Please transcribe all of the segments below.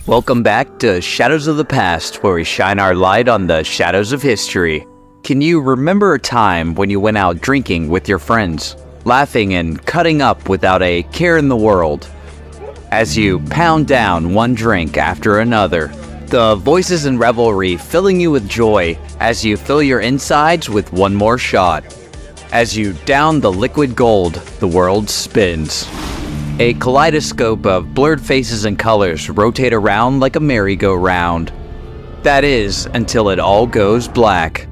Welcome back to Shadows of the Past, where we shine our light on the shadows of history. Can you remember a time when you went out drinking with your friends, laughing and cutting up without a care in the world? As you pound down one drink after another, the voices and revelry filling you with joy as you fill your insides with one more shot. As you down the liquid gold, the world spins. A kaleidoscope of blurred faces and colors rotate around like a merry-go-round. That is, until it all goes black.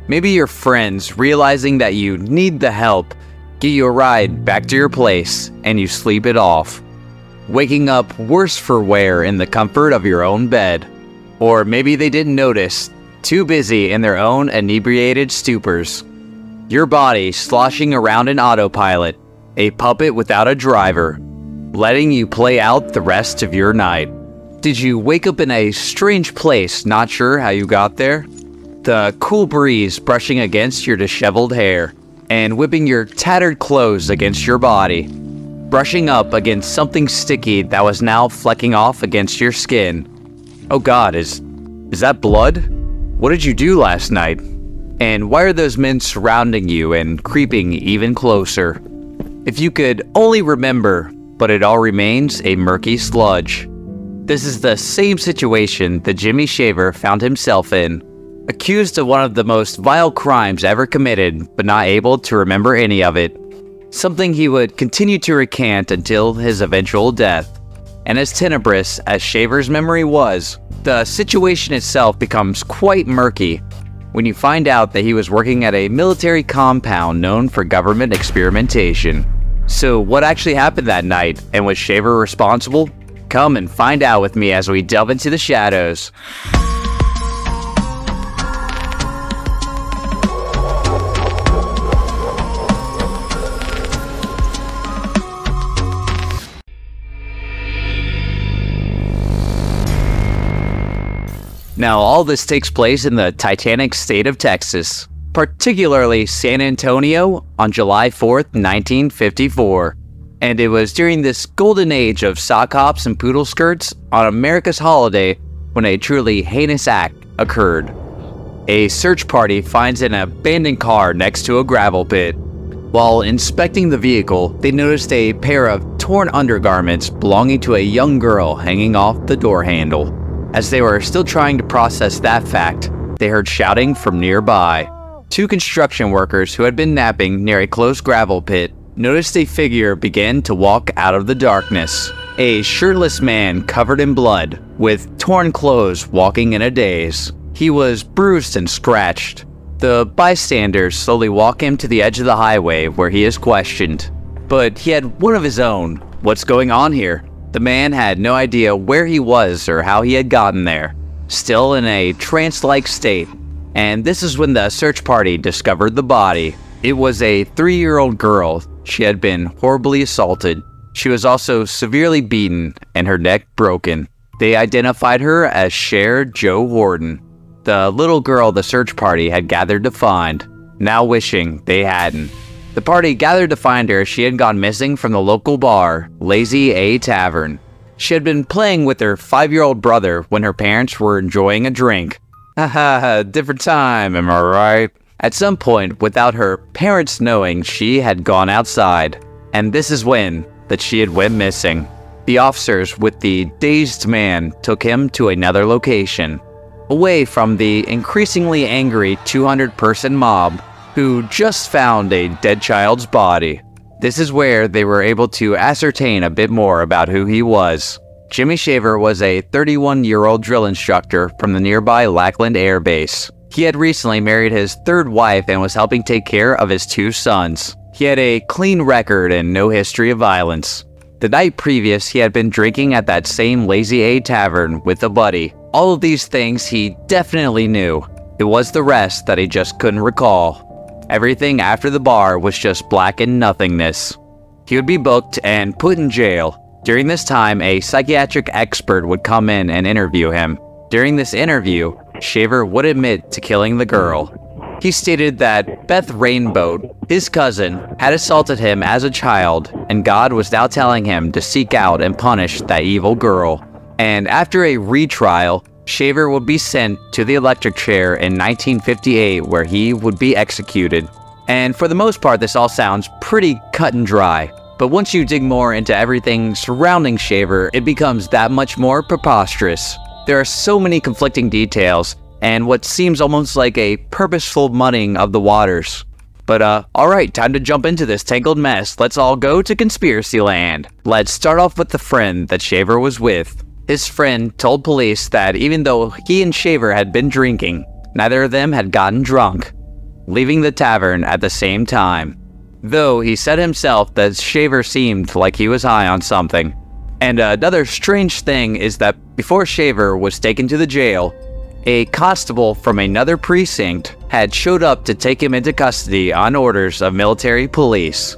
Maybe your friends, realizing that you need the help, get you a ride back to your place, and you sleep it off. Waking up worse for wear in the comfort of your own bed. Or maybe they didn't notice, too busy in their own inebriated stupors. Your body sloshing around in autopilot, a puppet without a driver, letting you play out the rest of your night. Did you wake up in a strange place, not sure how you got there? The cool breeze brushing against your disheveled hair, and whipping your tattered clothes against your body. Brushing up against something sticky that was now flecking off against your skin. Oh God, is that blood? What did you do last night? And why are those men surrounding you and creeping even closer? If you could only remember, but it all remains a murky sludge. This is the same situation that Jimmy Shaver found himself in, accused of one of the most vile crimes ever committed, but not able to remember any of it. Something he would continue to recant until his eventual death. And as tenebrous as Shaver's memory was, the situation itself becomes quite murky when you find out that he was working at a military compound known for government experimentation. So what actually happened that night, and was Shaver responsible? Come and find out with me as we delve into the shadows. Now, all this takes place in the titanic state of Texas, particularly San Antonio, on July 4th, 1954. And it was during this golden age of sock hops and poodle skirts on America's holiday when a truly heinous act occurred. A search party finds an abandoned car next to a gravel pit. While inspecting the vehicle, they noticed a pair of torn undergarments belonging to a young girl hanging off the door handle. As they were still trying to process that fact, they heard shouting from nearby. Two construction workers who had been napping near a closed gravel pit noticed a figure begin to walk out of the darkness. A shirtless man covered in blood, with torn clothes, walking in a daze. He was bruised and scratched. The bystanders slowly walk him to the edge of the highway where he is questioned. But he had one of his own. What's going on here? The man had no idea where he was or how he had gotten there, still in a trance-like state. And this is when the search party discovered the body. It was a 3-year-old girl. She had been horribly assaulted. She was also severely beaten and her neck broken. They identified her as Cher Jo Horton, the little girl the search party had gathered to find, now wishing they hadn't. The party gathered to find her. She had gone missing from the local bar, Lazy A Tavern. She had been playing with her 5-year-old brother when her parents were enjoying a drink. Haha, different time, am I right? At some point, without her parents knowing, she had gone outside. And this is when that she had went missing. The officers with the dazed man took him to another location, away from the increasingly angry 200-person mob who just found a dead child's body. This is where they were able to ascertain a bit more about who he was. Jimmy Shaver was a 31-year-old drill instructor from the nearby Lackland Air Base. He had recently married his 3rd wife and was helping take care of his 2 sons. He had a clean record and no history of violence. The night previous, he had been drinking at that same Lazy A Tavern with a buddy. All of these things he definitely knew. It was the rest that he just couldn't recall. Everything after the bar was just black and nothingness. He would be booked and put in jail. During this time, a psychiatric expert would come in and interview him. During this interview, Shaver would admit to killing the girl. He stated that Beth Rainbow, his cousin, had assaulted him as a child, and God was now telling him to seek out and punish that evil girl. And after a retrial, Shaver would be sent to the electric chair in 1958, where he would be executed. And for the most part, this all sounds pretty cut and dry. But once you dig more into everything surrounding Shaver, it becomes that much more preposterous. There are so many conflicting details, and what seems almost like a purposeful muddying of the waters. But alright, time to jump into this tangled mess. Let's all go to conspiracy land. Let's start off with the friend that Shaver was with. His friend told police that even though he and Shaver had been drinking, neither of them had gotten drunk, leaving the tavern at the same time. Though he said himself that Shaver seemed like he was high on something. And another strange thing is that before Shaver was taken to the jail, a constable from another precinct had showed up to take him into custody on orders of military police.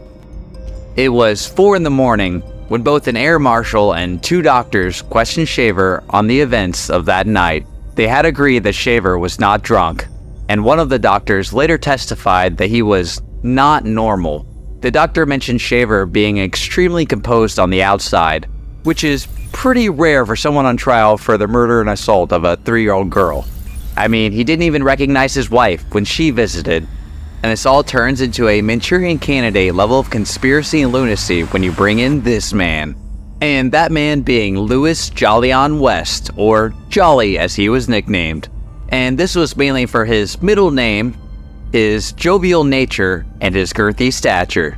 It was 4 in the morning when both an air marshal and 2 doctors questioned Shaver on the events of that night. They had agreed that Shaver was not drunk, and one of the doctors later testified that he was not normal. The doctor mentioned Shaver being extremely composed on the outside, which is pretty rare for someone on trial for the murder and assault of a 3-year-old girl. I mean, he didn't even recognize his wife when she visited. And this all turns into a Manchurian Candidate level of conspiracy and lunacy when you bring in this man. And that man being Louis Jolyon West, or Jolly as he was nicknamed. And this was mainly for his middle name, his jovial nature, and his girthy stature.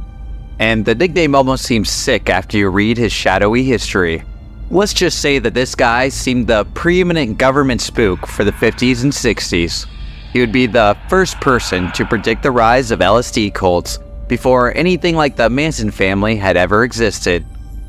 And the nickname almost seems sick after you read his shadowy history. Let's just say that this guy seemed the preeminent government spook for the 50s and 60s. He would be the first person to predict the rise of LSD cults before anything like the Manson family had ever existed.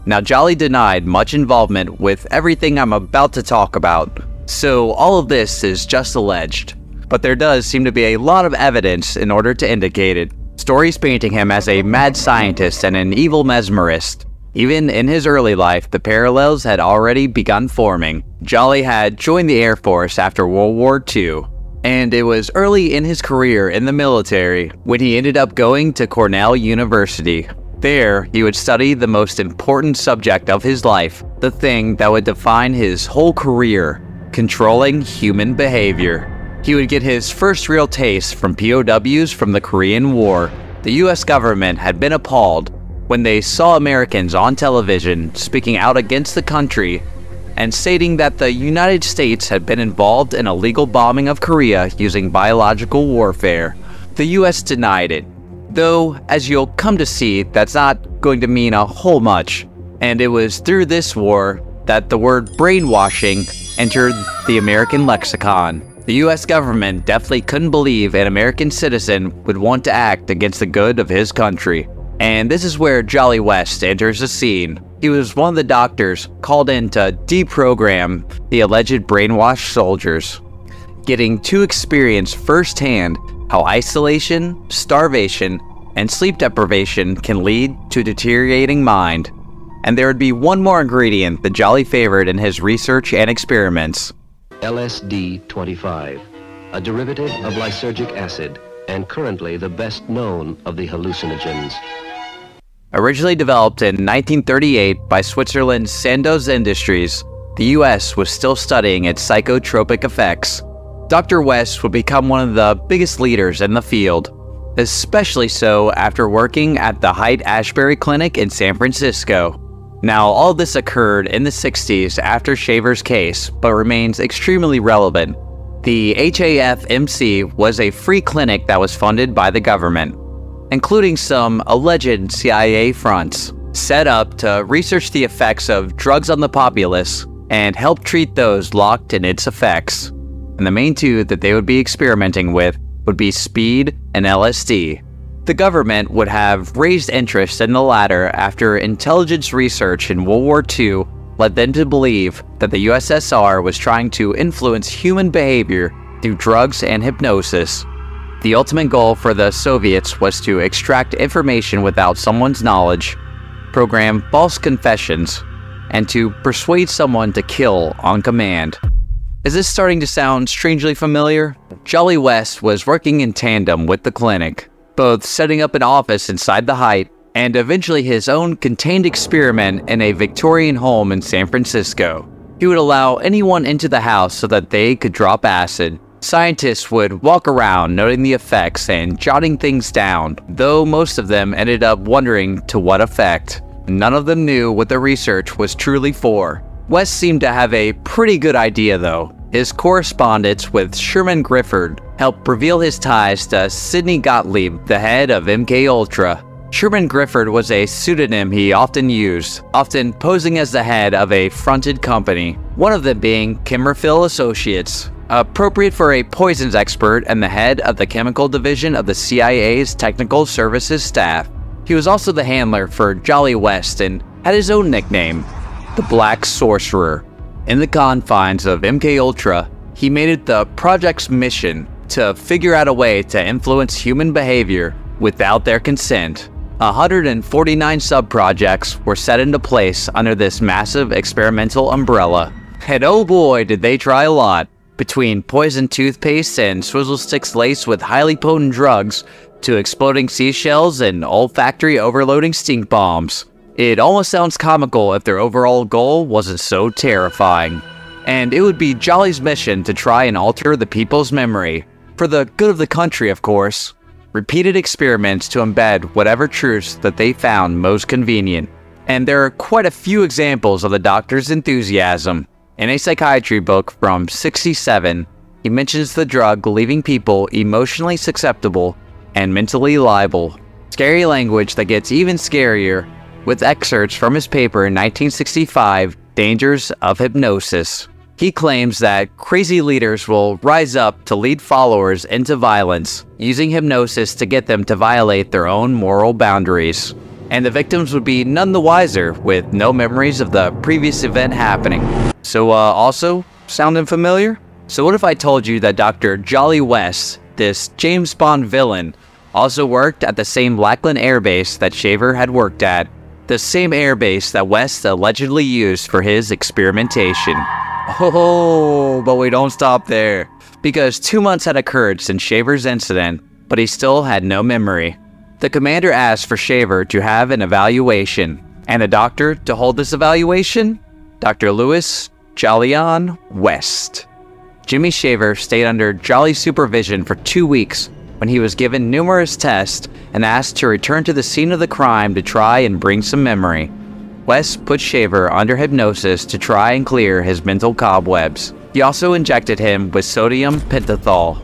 Now, Jolly denied much involvement with everything I'm about to talk about, so all of this is just alleged. But there does seem to be a lot of evidence in order to indicate it. Stories painting him as a mad scientist and an evil mesmerist. Even in his early life, the parallels had already begun forming. Jolly had joined the Air Force after World War II. And it was early in his career in the military when he ended up going to Cornell University. There, he would study the most important subject of his life, the thing that would define his whole career, controlling human behavior. He would get his first real taste from POWs from the Korean War. The US government had been appalled when they saw Americans on television speaking out against the country and stating that the United States had been involved in a illegal bombing of Korea using biological warfare. The US denied it, though as you'll come to see, that's not going to mean a whole much. And it was through this war that the word brainwashing entered the American lexicon. The US government definitely couldn't believe an American citizen would want to act against the good of his country. And this is where Jolly West enters the scene. He was one of the doctors called in to deprogram the alleged brainwashed soldiers, getting to experience firsthand how isolation, starvation, and sleep deprivation can lead to a deteriorating mind. And there would be one more ingredient that Jolly favored in his research and experiments. LSD-25, a derivative of lysergic acid, and currently the best known of the hallucinogens. Originally developed in 1938 by Switzerland's Sandoz Industries, the US was still studying its psychotropic effects. Dr. West would become one of the biggest leaders in the field, especially so after working at the Haight-Ashbury Clinic in San Francisco. Now, all this occurred in the 60s after Shaver's case, but remains extremely relevant. The HAFMC was a free clinic that was funded by the government, including some alleged CIA fronts, set up to research the effects of drugs on the populace and help treat those locked in its effects. And the main two that they would be experimenting with would be speed and LSD. The government would have raised interest in the latter after intelligence research in World War II led them to believe that the USSR was trying to influence human behavior through drugs and hypnosis. The ultimate goal for the Soviets was to extract information without someone's knowledge, program false confessions, and to persuade someone to kill on command. Is this starting to sound strangely familiar? Jolly West was working in tandem with the clinic, both setting up an office inside the Haight and eventually his own contained experiment in a Victorian home in San Francisco. He would allow anyone into the house so that they could drop acid. Scientists would walk around noting the effects and jotting things down, though most of them ended up wondering to what effect. None of them knew what the research was truly for. West seemed to have a pretty good idea though. His correspondence with Sherman Griffith helped reveal his ties to Sidney Gottlieb, the head of MKUltra. Sherman Griffith was a pseudonym he often used, often posing as the head of a fronted company, one of them being Kimmerfil Associates, appropriate for a poisons expert and the head of the chemical division of the CIA's technical services staff. He was also the handler for Jolly West and had his own nickname, the Black Sorcerer. In the confines of MKUltra, he made it the project's mission to figure out a way to influence human behavior without their consent. 149 sub-projects were set into place under this massive experimental umbrella. And oh boy, did they try a lot. Between poison toothpaste and swizzle sticks laced with highly potent drugs, to exploding seashells and olfactory overloading stink bombs. It almost sounds comical if their overall goal wasn't so terrifying. And it would be Jolly's mission to try and alter the people's memory, for the good of the country of course. Repeated experiments to embed whatever truths that they found most convenient. And there are quite a few examples of the doctor's enthusiasm. In a psychiatry book from '67, he mentions the drug leaving people emotionally susceptible and mentally liable. Scary language that gets even scarier with excerpts from his paper in 1965, Dangers of Hypnosis. He claims that crazy leaders will rise up to lead followers into violence, using hypnosis to get them to violate their own moral boundaries. And the victims would be none the wiser, with no memories of the previous event happening. So also, sounding familiar? So what if I told you that Dr. Jolly West, this James Bond villain, also worked at the same Lackland Air Base that Shaver had worked at, the same air base that West allegedly used for his experimentation. Oh, but we don't stop there, because 2 months had occurred since Shaver's incident, but he still had no memory. The commander asked for Shaver to have an evaluation, and the doctor to hold this evaluation? Dr. Louis Jolyon West. Jimmy Shaver stayed under Jolly's supervision for 2 weeks when he was given numerous tests and asked to return to the scene of the crime to try and bring some memory. West put Shaver under hypnosis to try and clear his mental cobwebs. He also injected him with sodium pentothal,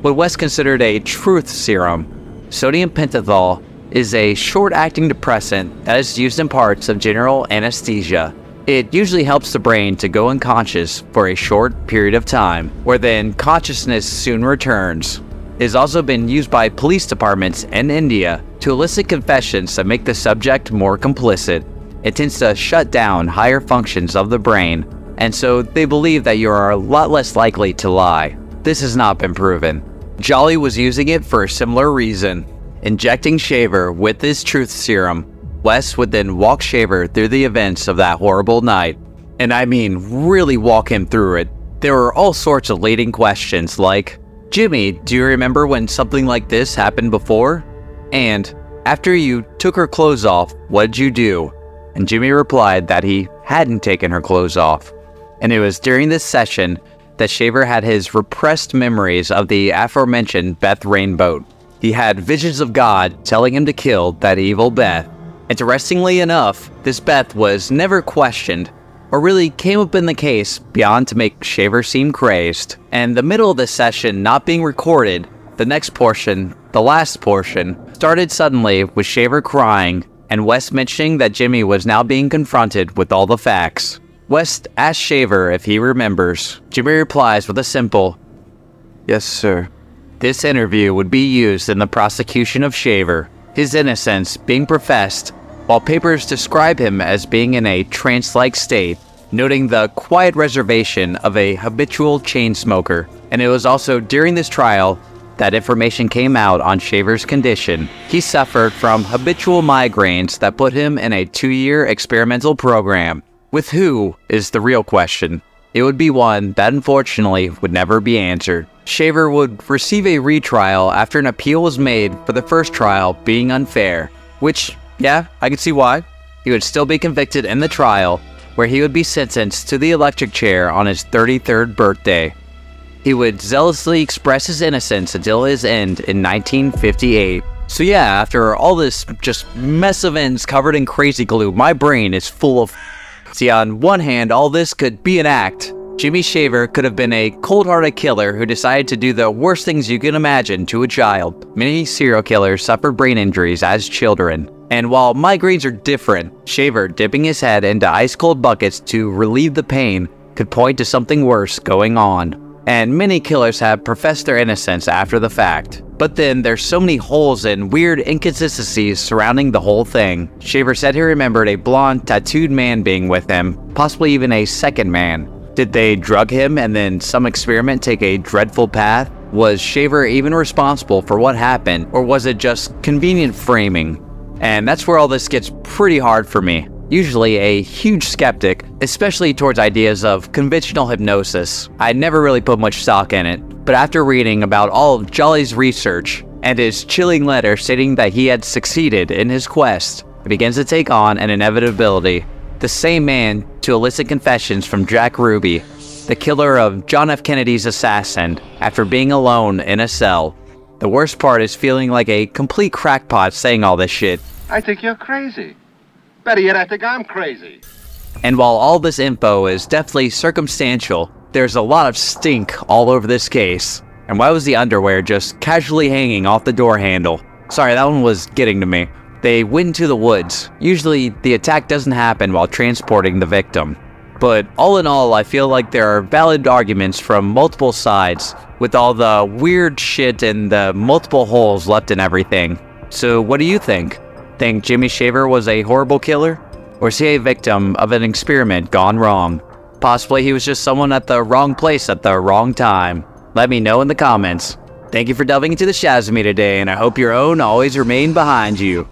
what West considered a truth serum. Sodium pentothal is a short-acting depressant that is used in parts of general anesthesia. It usually helps the brain to go unconscious for a short period of time, where then consciousness soon returns. It has also been used by police departments in India to elicit confessions that make the subject more complicit. It tends to shut down higher functions of the brain, and so they believe that you are a lot less likely to lie. This has not been proven. Jolly was using it for a similar reason. Injecting Shaver with this truth serum, West would then walk Shaver through the events of that horrible night. And I mean really walk him through it. There were all sorts of leading questions like, Jimmy, do you remember when something like this happened before? And, after you took her clothes off, what did you do? And Jimmy replied that he hadn't taken her clothes off. And it was during this session that Shaver had his repressed memories of the aforementioned Beth Rainbow. He had visions of God telling him to kill that evil Beth. Interestingly enough, this Beth was never questioned, or really came up in the case beyond to make Shaver seem crazed. And the middle of the session not being recorded, the next portion, the last portion, started suddenly with Shaver crying and West mentioning that Jimmy was now being confronted with all the facts. West asks Shaver if he remembers. Jimmy replies with a simple, "Yes, sir." This interview would be used in the prosecution of Shaver, his innocence being professed, while papers describe him as being in a trance-like state, noting the quiet reservation of a habitual chain smoker. And it was also during this trial that information came out on Shaver's condition. He suffered from habitual migraines that put him in a 2-year experimental program. With who is the real question. It would be one that unfortunately would never be answered. Shaver would receive a retrial after an appeal was made for the first trial being unfair, which, yeah, I can see why. He would still be convicted in the trial, where he would be sentenced to the electric chair on his 33rd birthday. He would zealously express his innocence until his end in 1958. So yeah, after all this just mess of ends covered in crazy glue, my brain is full of. See, on one hand, all this could be an act. Jimmy Shaver could have been a cold-hearted killer who decided to do the worst things you can imagine to a child. Many serial killers suffered brain injuries as children. And while migraines are different, Shaver dipping his head into ice-cold buckets to relieve the pain could point to something worse going on. And many killers have professed their innocence after the fact. But then there's so many holes and weird inconsistencies surrounding the whole thing. Shaver said he remembered a blonde, tattooed man being with him, possibly even a second man. Did they drug him and then some experiment take a dreadful path? Was Shaver even responsible for what happened, or was it just convenient framing? And that's where all this gets pretty hard for me. Usually a huge skeptic, especially towards ideas of conventional hypnosis. I never really put much stock in it, but after reading about all of Jolly's research and his chilling letter stating that he had succeeded in his quest, it begins to take on an inevitability. The same man to elicit confessions from Jack Ruby, the killer of John F. Kennedy's assassin, after being alone in a cell. The worst part is feeling like a complete crackpot saying all this shit. I think you're crazy. Better yet, I think I'm crazy. And while all this info is definitely circumstantial, there's a lot of stink all over this case. And why was the underwear just casually hanging off the door handle? Sorry, that one was getting to me. They went into the woods. Usually, the attack doesn't happen while transporting the victim. But all in all, I feel like there are valid arguments from multiple sides, with all the weird shit and the multiple holes left in everything. So what do you think? Think Jimmy Shaver was a horrible killer? Or is he a victim of an experiment gone wrong? Possibly he was just someone at the wrong place at the wrong time. Let me know in the comments. Thank you for delving into the shadows with me today, and I hope your own always remain behind you.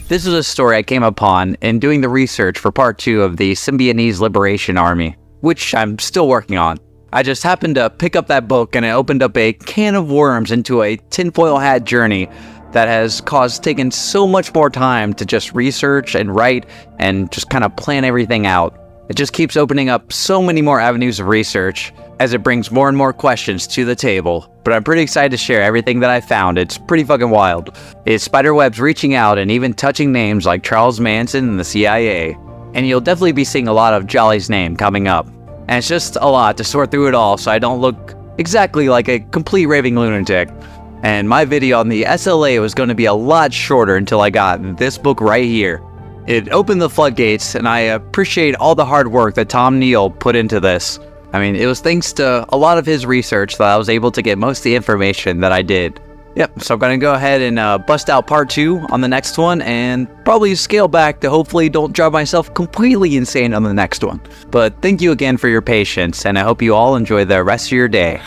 This is a story I came upon in doing the research for part 2 of the Symbionese Liberation Army, which I'm still working on. I just happened to pick up that book and it opened up a can of worms into a tinfoil hat journey that has taken so much more time to just research and write and just kind of plan everything out. It just keeps opening up so many more avenues of research as it brings more and more questions to the table. But I'm pretty excited to share everything that I found. It's pretty fucking wild. It's spiderwebs reaching out and even touching names like Charles Manson and the CIA. And you'll definitely be seeing a lot of Jolly's name coming up. And it's just a lot to sort through it all so I don't look exactly like a complete raving lunatic. And my video on the SLA was going to be a lot shorter until I got this book right here. It opened the floodgates, and I appreciate all the hard work that Tom Neal put into this. I mean, it was thanks to a lot of his research that I was able to get most of the information that I did. Yep, so I'm going to go ahead and bust out part 2 on the next one, and probably scale back to hopefully don't drive myself completely insane on the next one. But thank you again for your patience, and I hope you all enjoy the rest of your day.